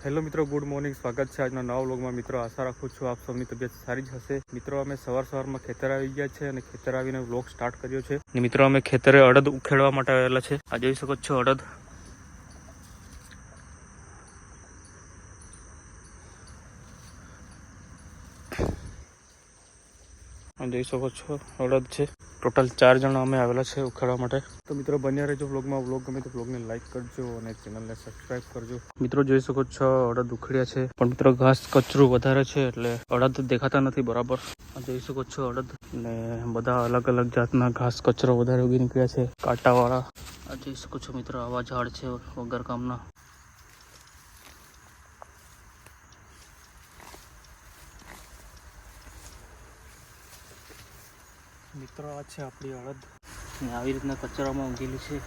Hello મિત્રો, good morning. સ્વાગત છે આજના નવા વ્લોગમાં. મિત્રો, આશા રાખું છું આપ સૌની તબિયત સારી જ હશે. મિત્રો, અમે સવારમાં ખેતર આવી ગયા છે અને ખેતર આવીને વ્લોગ સ્ટાર્ટ કર્યો છે. અને મિત્રો, અમે ખેતરે અડદ ઉખેડવા માટે આવેલા છે. આ જોઈ શકો છો અડદ. જોઈ શકો છો અડદ છે. ટોટલ 4 જણા અમે આવેલા છે ઉખાડવા માટે. તો મિત્રો, બન્યા રહેજો વ્લોગમાં. વ્લોગ ગમે તો વ્લોગને લાઈક કરજો અને ચેનલને સબસ્ક્રાઈબ કરજો. મિત્રો, જોઈ શકો છો અડદ ઉખડ્યા છે, પણ મિત્રો ઘાસ કચરું વધારે છે એટલે અડદ દેખાતા નથી બરાબર. જોઈ શકો છો અડદ ને બધા અલગ અલગ જાતના ઘાસ કચરો વધારે ઉગી નીકળ્યા છે, કાંટાવાળા. આ જોઈ શકો છો મિત્રો, આવા ઝાડ છે વગર કામના. મિત્રો, આ છે આપણી અડદ ને આવી રીતના કચરામાં ઊંઘેલી છે.